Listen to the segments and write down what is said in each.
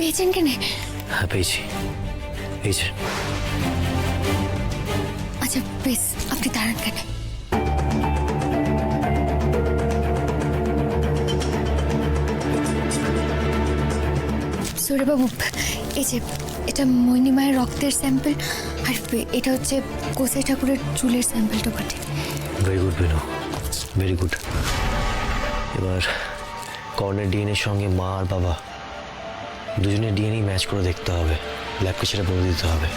পেয়েছেন কেনে? হ্যাঁ পেয়েছি, এই যে। আচ্ছা বেশ, আপনি দাঁড়ান কেনে। সূর্যবাবু, এই যে এটা মৈনী মায়ের রক্তের স্যাম্পল, আর এটা হচ্ছে গোসাই ঠাকুরের চুলের স্যাম্পলটা বটে। Very good Binu, very good. এবার কর্ণের ডিএনএর সঙ্গে মা আর বাবা দুজনের ডিএনএ ম্যাচ করে দেখতে হবে, ল্যাবকে সেটা বলে দিতে হবে।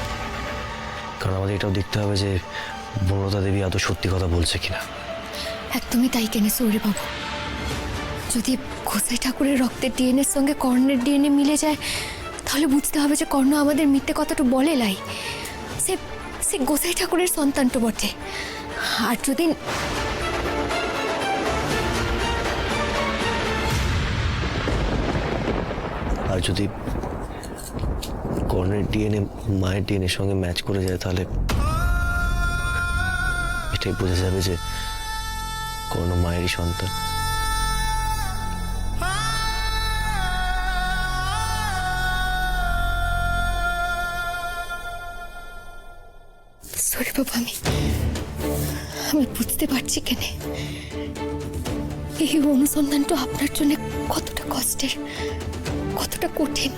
কারণ আমাদের এটাও দেখতে হবে যে বনলতা দেবী এত সত্যি কথা বলছে কিনা। একদমই তাই কেনে সূর্যবাবু, যদি গোসাই ঠাকুরের রক্তের ডিএনএর সঙ্গে কর্ণের ডিএনএ মিলে যায় তাহলে বুঝতে হবে যে কর্ণ আমাদের মিথ্যে কথাটা বলে লাই, সে সে গোসাই ঠাকুরের সন্তান তো বটে। আর যদি আর যদি কর্ণের ডিএনএ মায়ের ডিএনএর সঙ্গে ম্যাচ করে যায় তাহলে এটাই বোঝা যাবে যে কর্ণ মায়েরই সন্তান। সূর্যবাবু, আমি বুঝতে পারছি কেনে এই অনুসন্ধানটা আপনার জন্য কতটা কষ্টের, কতটা কঠিন।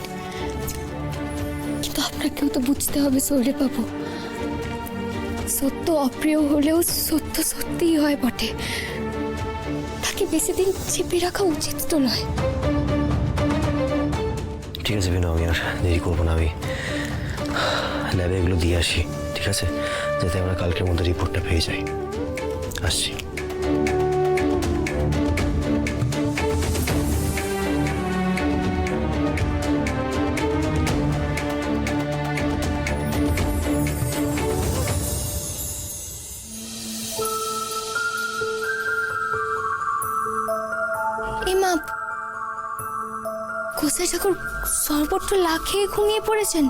কিন্তু আপনাকেও তো বুঝতে হবে সূর্যবাবু, সত্য অপ্রিয় হলেও সত্য সত্যিই হয় বটে, তাকে বেশি দিন চেপে রাখা উচিত তো নয়। ঠিক আছে বিনু, আমি আর দেরি করবো না, আমি ল্যাবে এগুলো দিয়ে আসি, ঠিক আছে? যাতে আমরা কালকের মধ্যে রিপোর্টটা পেয়ে যাই। আসছি। মা, গোসাই ঠাকুর সর্বত্র লাখে ঘুমিয়ে পড়েছেন।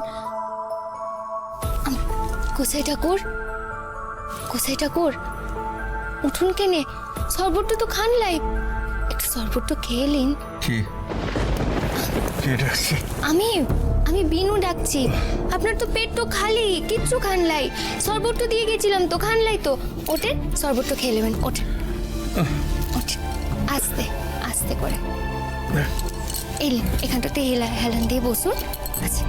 গোসাই ঠাকুর, গোসাই ঠাকুর উঠুন কেনে, সর্বত্র তো খান লাই, একটু সর্বত্র খেয়ে নিন। কি কে ডাকছে? আমি আমি বিনু ডাকছি। আপনার তো পেট তো খালি, কিচ্ছু খান লাই, সর্বত্র দিয়ে গেছিলাম তো খান লাই তো। ওঠেন, সর্বত্র খেয়ে নেবেন, ওঠেন ওঠেন, আস্তে আস্তে করে। এই এখানটাতে হেলান দিয়ে বসুন। আচ্ছা,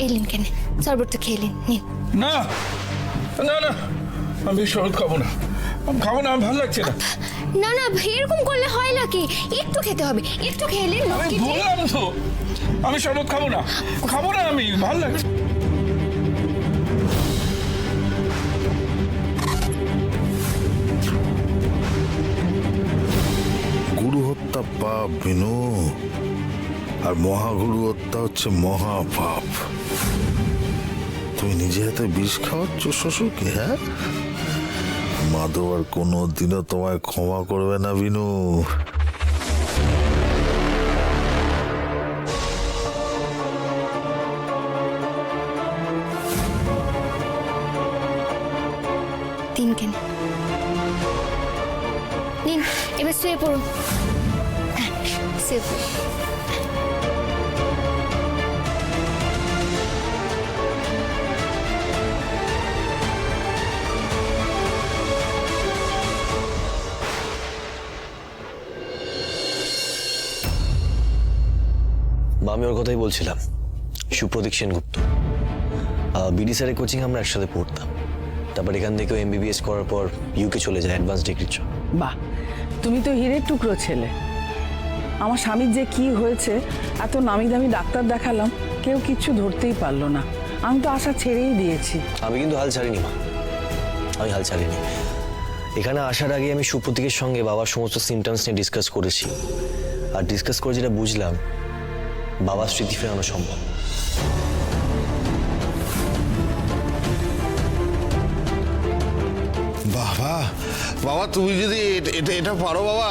এলেন কেন, সর্বত্র খেয়ে নিন। না না না, আমি শরবত খাবো না, আমি খাবো না, আমি ভালো লাগছে না। না না, এরকম করলে হয় নাকি? একটু খেতে হবে, একটু খেলে। আমি বললাম তো আমি শরবত খাবো না, খাবো না, আমি ভালো লাগছে। গুরু হত্যা পাপ বিনু, আর মহাগুরু হত্যা হচ্ছে মহাপাপ। তুমি নিজে হাতে বিষ খাওয়াচ্ছ শ্বশুরকে, হ্যাঁ? মাধব আর কোনোদিনও তোমায় ক্ষমা করবে না বিনু। তিন কেন নিন, এবার শুয়ে পড়ুন। হ্যাঁ, শুয়ে পড়ুন। বা আমি ওর কথাই বলছিলাম, সুপ্রদীপ সেনগুপ্ত। বিডি স্যারের কোচিং আমরা একসাথে পড়তাম, তারপর এখান থেকেও এমবিবিএস করার পর ইউকে চলে যায় অ্যাডভান্স ডিগ্রির জন্য। বাহ, তুমি তো হীরের টুকরো ছেলে। আমার স্বামীর যে কি হয়েছে, এত নামি দামি ডাক্তার দেখালাম, কেউ কিচ্ছু ধরতেই পারলো না। আমি তো আশা ছেড়েই দিয়েছি। আমি কিন্তু হাল ছাড়িনি মা, আমি হাল ছাড়িনি। এখানে আসার আগে আমি সুপ্রতীকের সঙ্গে বাবার সমস্ত সিমটমস নিয়ে ডিসকাস করেছি, আর ডিসকাস করে যেটা বুঝলাম, বাবার স্মৃতি ফেরানো সম্ভব। বাবা বাবা, তুমি যদি এটা পারো বাবা,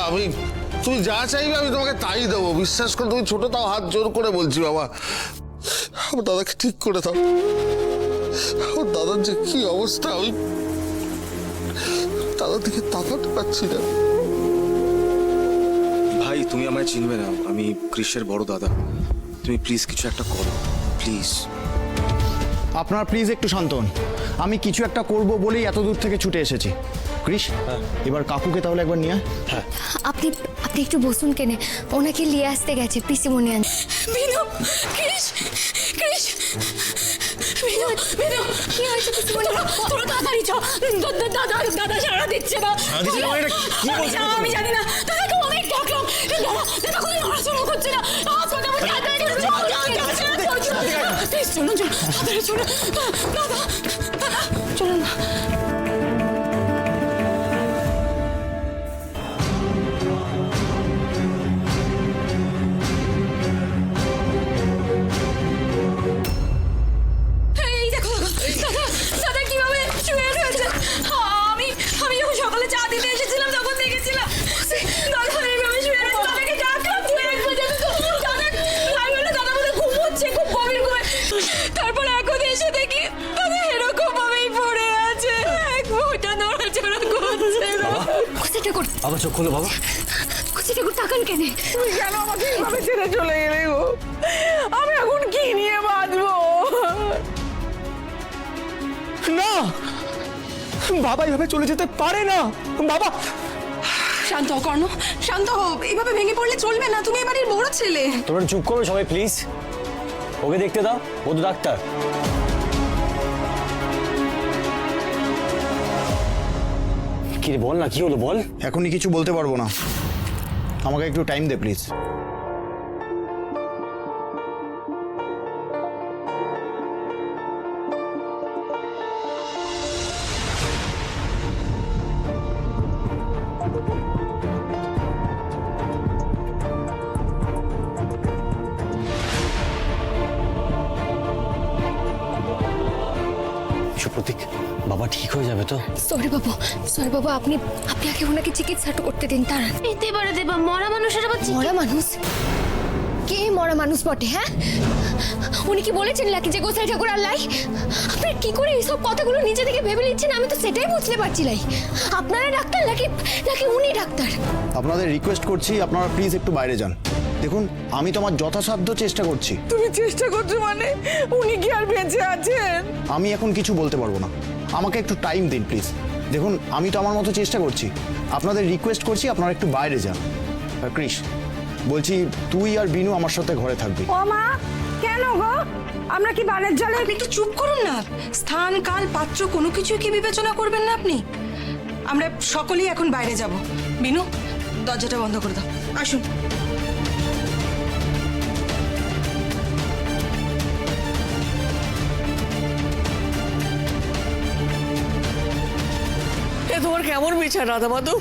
তুমি যা চাইবে আমি তোমাকে তাই দেবো। বিশ্বাস করো, তুমি ছোট, তাও হাত জোর করে বলছি বাবা, আমার দাদাকে ঠিক করে দাও। আমার দাদার যে কি অবস্থা, দাদার দিকে তাকাতে পারছি না। ভাই তুমি আমায় চিনবে না, আমি কৃষ্ণের বড় দাদা। তুমি প্লিজ কিছু একটা করো, প্লিজ। আপনার প্লিজ একটু শান্ত হন। আমি কিছু একটা করব বলেই এত দূর থেকে ছুটে এসেছি। কৃষ, এবার কাকুকে তাহলে একবার নিয়ে আয়। হ্যাঁ, আপনি আপনি একটু বসুন কেনে, ওনাকে নিয়ে আসতে গেছে পিসিমণি আন। বিনু, কৃষ, কৃষ, বিনু, বিনু, কি হয়েছে পিসিমণি? তোরা তাড়াতাড়ি চ। দাদা দাদা সাড়া দিচ্ছে না। আমি জানি না, দাদাকে অনেক ডাকলাম, দাদা কোনো নড়াচড়া করছে না। চলুন চলুন, তাড়াতাড়ি চলুন। দাদা দাদা চলুন না। এই দেখো দাদা, দাদা কিভাবে শুয়ে রয়েছে। আমি আমি যখন সকালে চা দিতে এসেছিলাম তখন দেখেছিলাম দাদা এইভাবে শুয়ে রয়েছে। দাদাকে ডাকলাম, তুই একবার যাবি তো? দাদা আমি বলে দাদা বোধহয় ঘুমোচ্ছে, খুব গভীর ঘুমে। তারপর এখন এসে দেখি দাদা এরকম ভাবেই পড়ে আছে, এক ফোঁটা নড়াচড়া করছে না। কোথাটা কর, আবার চোখ খোলো বাবা। কোথাটা কর, তাকান কেনে? তুমি কেন আমাকে এইভাবে ছেড়ে চলে গেলে গো? আমি এখন কি নিয়ে বাঁচবো? না, বাবা এইভাবে চলে যেতে পারে না। বাবা, শান্ত হও কর্ণ, শান্ত হও। এইভাবে ভেঙে পড়লে চলবে না, তুমি এবারের বড় ছেলে। তোমরা চুপ করো সবাই প্লিজ, ওকে দেখতে দাও, ও তো ডাক্তার। কি রে বল না, কি হলো বল। এখনই কিছু বলতে পারবো না, আমাকে একটু টাইম দে প্লিজ। সুপ্রতীক, বাবা ঠিক হয়ে যাবে তো? সরি বাবু, আপনি আপনি আগে ওনাকে চিকিৎসাটা করতে দিন। তারা এতে পারে দেবা, মরা মানুষের আবার মরা মানুষ? কে মরা মানুষ বটে? হ্যাঁ, উনি কি বলেছেন লাকি যে গোসাই ঠাকুর আল্লাহ? আপনার কি করে এইসব কথাগুলো নিজে থেকে ভেবে নিচ্ছেন, আমি তো সেটাই বুঝতে পারছি না। আপনারা ডাক্তার নাকি নাকি উনি ডাক্তার? আপনাদের রিকোয়েস্ট করছি, আপনারা প্লিজ একটু বাইরে যান। দেখুন, আমি তোমার যথাসাধ্য চেষ্টা করছি। তুমি চেষ্টা করছো মানে? উনি কি আর বেঁচে আছেন? আমি এখন কিছু বলতে পারবো না, আমাকে একটু টাইম দিন প্লিজ। দেখুন, আমি তো আমার মতো চেষ্টা করছি, আপনাদের রিকোয়েস্ট করছি আপনারা একটু বাইরে যান। আর কৃষ, বলছি তুই আর বিনু আমার সাথে ঘরে থাকবি। ও মা, কেন গো? আমরা কি বানের জলে? আপনি একটু চুপ করুন না। স্থান কাল পাত্র কোনো কিছু কি বিবেচনা করবেন না আপনি? আমরা সকলেই এখন বাইরে যাব। বিনু, দরজাটা বন্ধ করে দাও, আসুন। এ তোমার কেমন বিচার রাধা মাধু?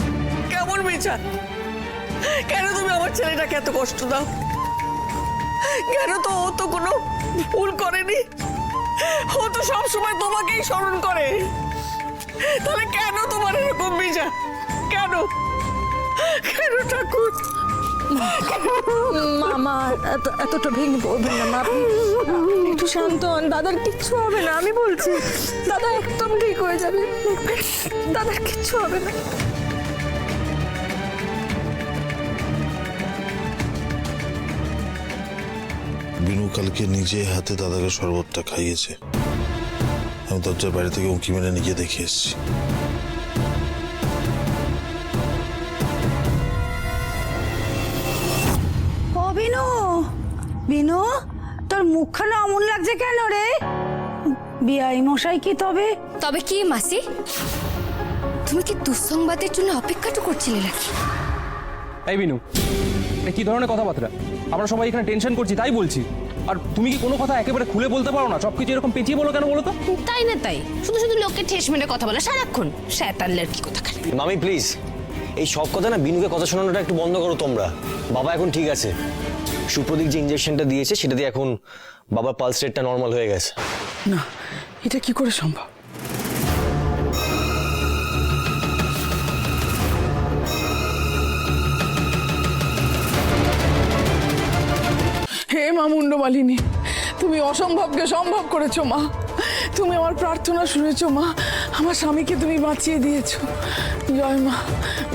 কেমন বিচার? কেন তুমি আমার ছেলেটাকে এত কষ্ট দাও? কেন? তো ও তো কোনো ভুল করেনি, ও তো সবসময় তোমাকেই স্মরণ করে। তাহলে কেন তোমার এরকম বিচার? কেন কেন ঠাকুর? মামা, এতটা ভেঙে পড়বেন না মা, আপনি একটু শান্ত হন। দাদার কিচ্ছু হবে না, আমি বলছি। দাদা একদম ঠিক হয়ে যাবে, দেখবেন দাদার কিচ্ছু হবে না। বিনু কালকে নিজে হাতে দাদাকে শরবতটা খাইয়েছে। আমি দরজার বাইরে থেকে উঁকি মেরে নিজে দেখে এসেছি। ও বিনু, বিনু, তোর মুখখানা অমন লাগছে কেন রে? বিয়াই মশাই কি তবে? তবে কি মাসি, তুমি কি দুঃসংবাদের জন্য অপেক্ষাটা করছিলে নাকি? এই বিনু, এটা কি ধরনের কথাবার্তা? আমরা সবাই এখানে টেনশন করছি তাই বলছি। আর তুমি কি কোনো কথা একেবারে খুলে বলতে পারো না? সবকিছু এরকম পেঁচিয়ে বলো কেন বলো তো? তাই না তাই, শুধু শুধু লোককে ঠেস মেরে কথা বলে সারাক্ষণ। শয়তানলের কি কথা খালি। মামি প্লিজ, এই সব কথা না বিনুকে কথা শোনানোটা একটু বন্ধ করো তোমরা। বাবা এখন ঠিক আছে, সুপ্রতীক যে ইঞ্জেকশনটা দিয়েছে সেটা দিয়ে এখন বাবার পালস রেটটা নর্মাল হয়ে গেছে। না, এটা কি করে সম্ভব? হে মা মুন্ডমালিনী, তুমি অসম্ভবকে সম্ভব করেছো মা। তুমি আমার প্রার্থনা শুনেছো মা। আমার স্বামীকে তুমি বাঁচিয়ে দিয়েছো।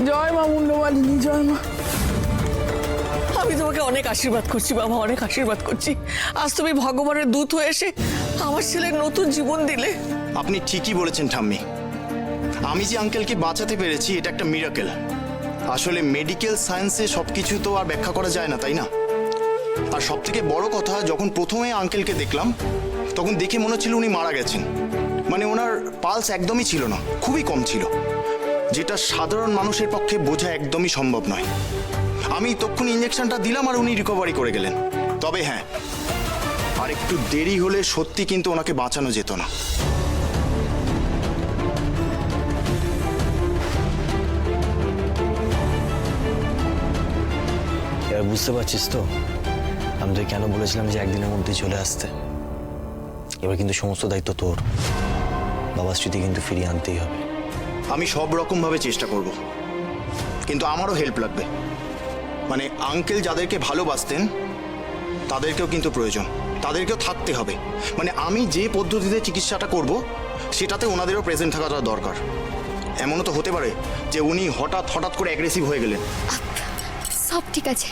জয় মা মুন্ডমালিনী, জয় মা। আমি তোমাকে অনেক আশীর্বাদ করছি বাবা, অনেক আশীর্বাদ করছি। আজ তুমি ভগবানের দূত হয়ে এসে আমার ছেলের নতুন জীবন দিলে। আপনি ঠিকই বলেছেন ঠাম্মি, আমি যে আঙ্কেলকে বাঁচাতে পেরেছি এটা একটা মিরাকেল। আসলে মেডিকেল সায়েন্সে সবকিছু তো আর ব্যাখ্যা করা যায় না, তাই না? আর সব থেকে বড় কথা, যখন প্রথমে আঙ্কেলকে দেখলাম তখন দেখে মনে হচ্ছিল উনি মারা গেছেন। মানে ওনার পালস একদমই ছিল না, খুবই কম ছিল, যেটা সাধারণ মানুষের পক্ষে বোঝা একদমই সম্ভব নয়। আমি তখন ইঞ্জেকশনটা দিলাম আর উনি রিকভারি করে গেলেন। তবে হ্যাঁ, আর একটু দেরি হলে সত্যি কিন্তু ওনাকে বাঁচানো যেত না। এবার বুঝতে পারছিস তো আমি তোকে কেন বলেছিলাম যে একদিনের মধ্যেই চলে আসতে? এবার কিন্তু সমস্ত দায়িত্ব তোর। বাবার স্মৃতি কিন্তু ফিরিয়ে আনতেই হবে। আমি সব রকমভাবে চেষ্টা করব, কিন্তু আমারও হেল্প লাগবে। মানে আঙ্কেল যাদেরকে ভালোবাসতেন তাদেরকেও কিন্তু প্রয়োজন, তাদেরকেও থাকতে হবে। মানে আমি যে পদ্ধতিতে চিকিৎসাটা করব সেটাতে ওনাদেরও প্রেজেন্ট থাকাটা দরকার। এমনও তো হতে পারে যে উনি হঠাৎ করে অ্যাগ্রেসিভ হয়ে গেলেন। সব ঠিক আছে,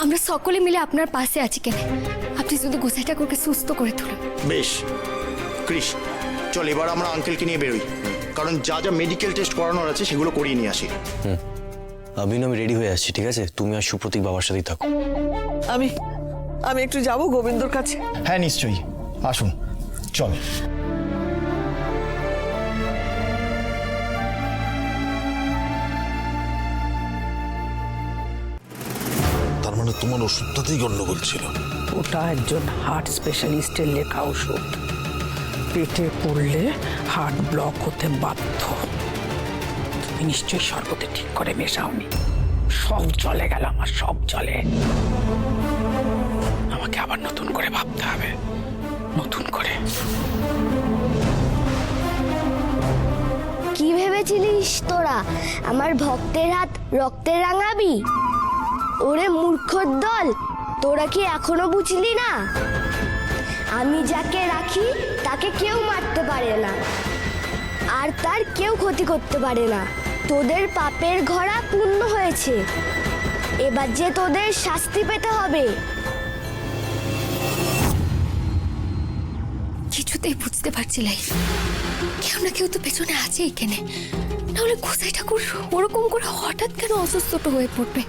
আমরা সকলে মিলে আপনার পাশে আছি। কেন আপনি শুধু গোসাই ঠাকুরকে সুস্থ করে তুলুন। বেশ কৃষ, চল এবার আমরা আঙ্কেলকে নিয়ে বেরোই, কারণ যা যা মেডিকেল টেস্ট করানোর আছে সেগুলো করিয়ে নিয়ে আসি। আবিন, আমি রেডি হয়ে আসছি, ঠিক আছে? তুমি আর সুপ্রতীক বাবার সাথেই থাকো। আমি একটু যাব গোবিন্দর কাছে। হ্যাঁ নিশ্চয়ই, আসুন চল। তার মানে তোমার ওষুধটাতেই গন্ডগোল ছিল? ওটা একজন হার্ট স্পেশালিস্টের লেখা ওষুধ। পেটে পড়লে হার্ট ব্লক হতে বাধ্য। তুমি নিশ্চয়ই শরবতে ঠিক করে মেশাওনি। সব চলে গেল আমার, সব চলে। আমাকে আবার নতুন করে ভাবতে হবে, নতুন করে। কি ভেবেছিলিস তোরা আমার ভক্তের হাত রক্তে রাঙাবি? ওরে মূর্খর দল, তোরা কি এখনো বুঝলি না? আমি যাকে রাখি তাকে কেউ মারতে পারে না, আর তার কেউ ক্ষতি করতে পারে না। তোদের পাপের ঘোড়া পূর্ণ হয়েছে, এবার যে তোদের শাস্তি পেতে হবে। কিছুতেই বুঝতে পারছি লাই, কেউ না কেউ তো পেছনে আছে এখানে। নাহলে গোসাই ঠাকুর ওরকম করে হঠাৎ কেন অসুস্থ হয়ে পড়বে?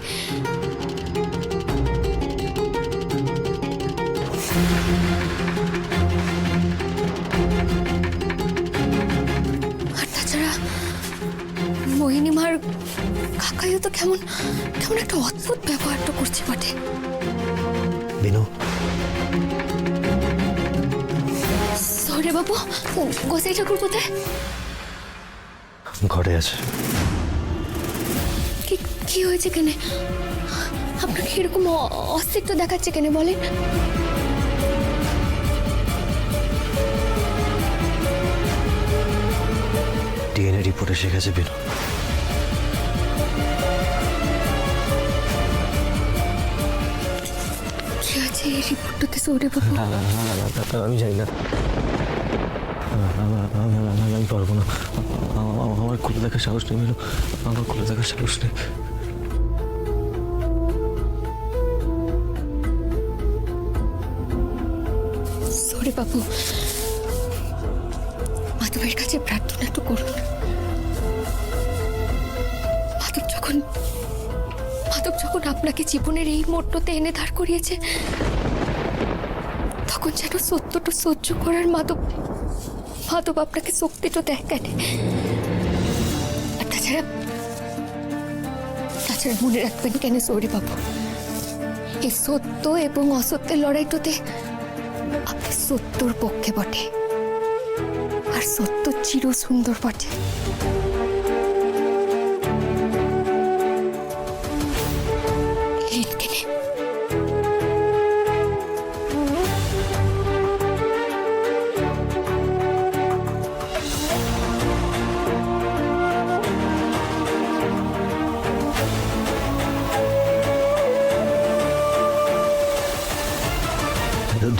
আর তাছাড়া মোহিনীমার কাকাইও তো কেমন কেমন একটা অদ্ভুত ব্যবহারটা করছে বটে। বিনু, সরে বাবু, গোসাই ঠাকুর কোথায়? ঘরে আছে। কি হয়েছে কেন? আপনাকে এরকম অস্তিত্ব দেখাচ্ছে কেন বলেন? ডিএনএ রিপোর্ট এসে গেছে বিনু। কি আছে এই রিপোর্টটাতে সৌরে বাবু? আমি জানি না, আমি পারবো না। আমার খুলে দেখার সাহস নেই বিনু, আমার খুলে দেখার সাহস নেই। সৌরে বাবু, মাধবের কাছে প্রার্থনা একটু করুন। মাধব যখন আপনাকে জীবনের এই মোড়টাতে এনে দাঁড় করিয়েছে, তখন যেন সত্যটা সহ্য করার মাধব আপনাকে শক্তিটা দেয় কেন? আর তাছাড়া মনে রাখবেন কেন সৌরি বাবু, এই সত্য এবং অসত্যের লড়াইটাতে আপনি সত্যর পক্ষে বটে, আর সত্য চির সুন্দর বটে।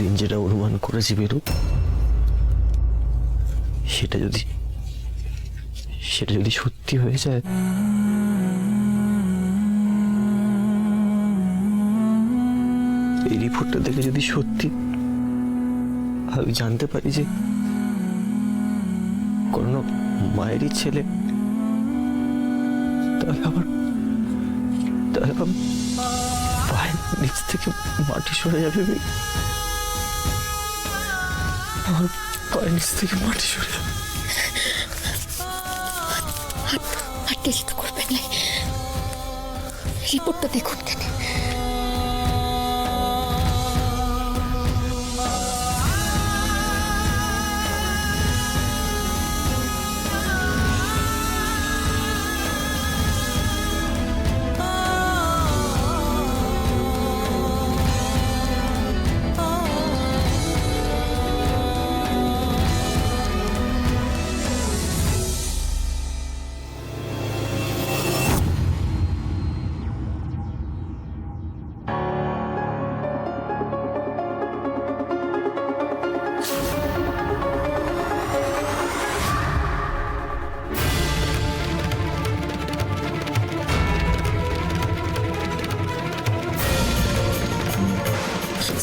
দিন যেটা অনুমান করেছি বেরু, সেটা যদি সেটা যদি সত্যি হয়ে যায়, এই রিপোর্টটা দেখে যদি সত্যি আমি জানতে পারি যে কোনো মায়েরই ছেলে, তাহলে আমার পায়ের নিচ থেকে মাটি সরে যাবে। আমার পায়ের নিচ থেকে মাটি সরে যাবে। আর টেস্ট করবেন না, রিপোর্টটা দেখুন কেন।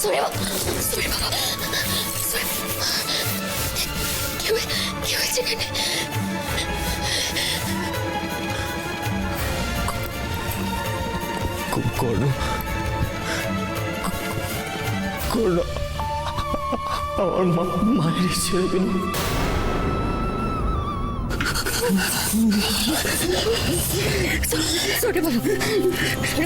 সরে বাবা, সরে বাবা, কি হয়েছে এখানে? কর্ণ, আমার মায়ের ছেলে বিনু। সরে বাবা, সরে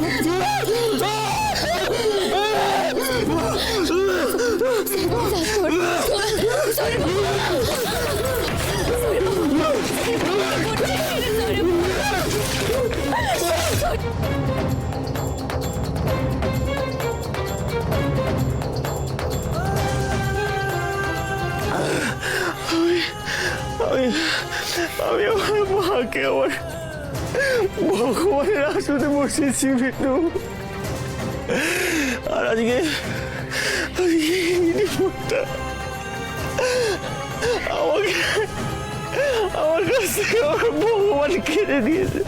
আমি আমার মাকে আমার ভগবানের আসনে বসেছি বিটু। আর আজকে রিপোর্টটা আমার কাছ থেকে আমার ভগবান কেড়ে দিয়েছে।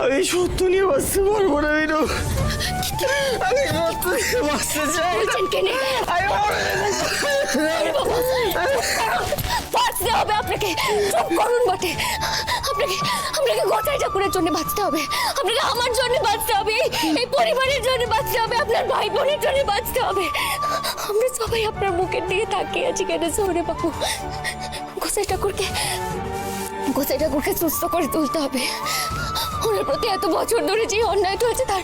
আমি সত্য নিয়ে বাঁচতে পারবো না বিটু। আমি সত্য নিয়ে বাঁচতে চাই। বাঁচতে হবে আপনাকে, চুপ করুন বটে। আপনাকে গোটাই ঠাকুরের জন্য বাঁচতে হবে, আপনাকে আমার জন্য বাঁচতে হবে, এই পরিবারের জন্য বাঁচতে হবে, আপনার ভাই বোনের জন্য বাঁচতে হবে। আমরা সবাই আপনার মুখের দিকে তাকিয়ে আছি কেন সৌরে বাবু? গোসাই ঠাকুরকে সুস্থ করে তুলতে হবে। ওনার প্রতি এত বছর ধরে যে অন্যায়টা হয়েছে তার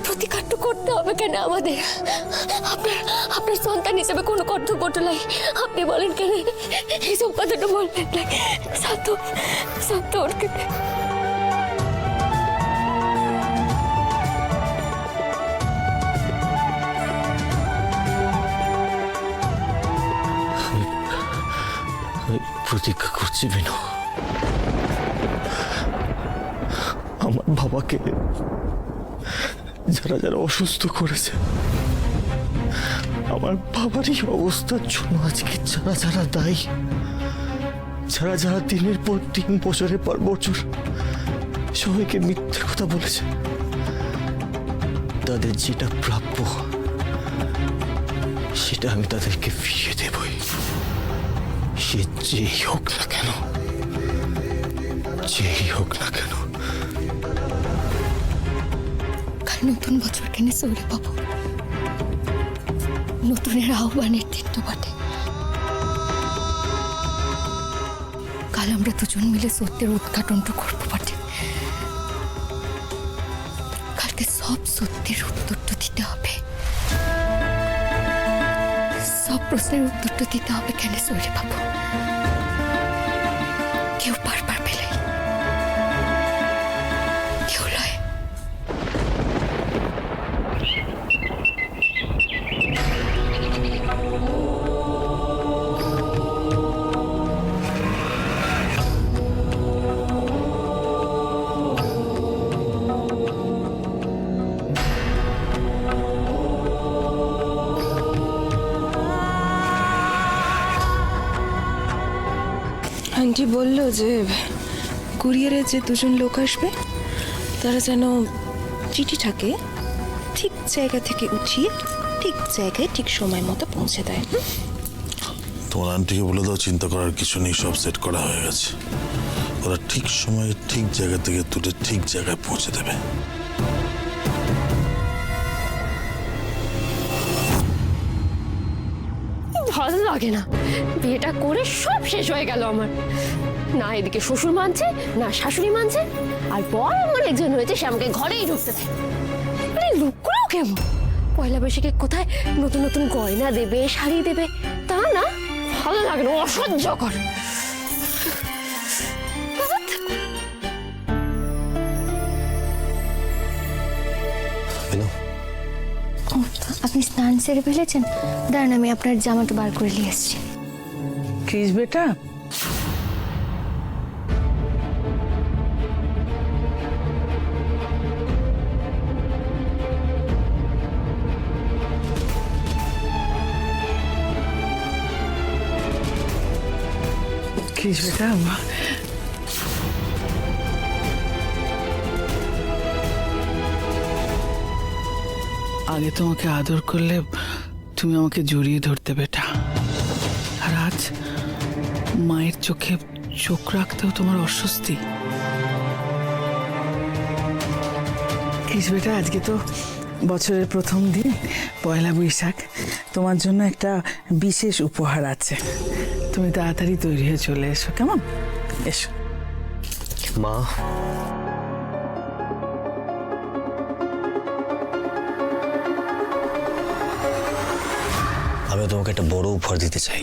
প্রতিকারটা করতে হবে কেন আমাদের? আপনার সন্তান হিসেবে কোনো কর্তব্যটা নাই, আপনি বলেন কেন এইসব কথাটা বলবেন না? শান্ত ওরকে। প্রতিজ্ঞা করছি বিনু, আমার বাবাকে যারা অসুস্থ করেছে, আমার বাবারই অবস্থার জন্য আজকে যারা দায়ী, যারা দিনের পর দিন, বছরের পর বছর সবাইকে মিথ্যে কথা বলেছে, তাদের যেটা প্রাপ্য সেটা আমি তাদেরকে ফিরিয়ে দেবই, সে যেই হোক না কেন, যেই হোক না কেন। কাল নতুন বছর কেন সৌরে বাবু? নতুনের আহ্বানের দিন তো বটে। কাল আমরা দুজন মিলে সত্যের উদ্ঘাটনটা করবো বটে। কালকে সব সত্যের উত্তরটা দিতে হবে, সব প্রশ্নের উত্তরটা দিতে হবে কেন সৌরে বাবু? কেউ বারবার পেলে, কেউ লয়। আন্টি বলল যে কুরিয়ারে যে দুজন লোক আসবে তারা যেন চিঠিটাকে ঠিক জায়গা থেকে উঠিয়ে ঠিক জায়গায় ঠিক সময় মতো পৌঁছে দেয়। তোমার আন্টিকে বলে দাও চিন্তা করার কিছু নেই, সব সেট করা হয়ে গেছে। ওরা ঠিক সময়ে ঠিক জায়গা থেকে তুলে ঠিক জায়গায় পৌঁছে দেবে। ভালো লাগে না, বিয়েটা করে সব শেষ হয়ে গেল আমার। না এদিকে শ্বশুর মানছে, না শাশুড়ি মানছে, আর বর আমার একজন হয়েছে, সে আমাকে ঘরেই ঢুকতে দেয়। আরে লোকগুলো কেমন, পয়লা বৈশাখে কোথায় নতুন নতুন গয়না দেবে, শাড়ি দেবে, তা না, ভালো লাগে না, অসহ্যকর। বিনু, আপনি স্নান সেরে ফেলেছেন? দাঁড়ান, আমি আপনার জামাটা বার করে নিয়ে এসেছি। ক্রিস বেটা, ক্রিস বেটা, আগে তোমাকে আদর করলে তুমি আমাকে জড়িয়ে ধরতে বেটা, আর আজ মায়ের চোখে চোখ রাখতেও তোমার অস্বস্তি। ক্রিস বেটা, আজকে তো বছরের প্রথম দিন, পয়লা বৈশাখ, তোমার জন্য একটা বিশেষ উপহার আছে। তুমি তাড়াতাড়ি তৈরি হয়ে চলে এসো, কেমন? এসো। মা, আমি তোমাকে একটা বড় উপহার দিতে চাই।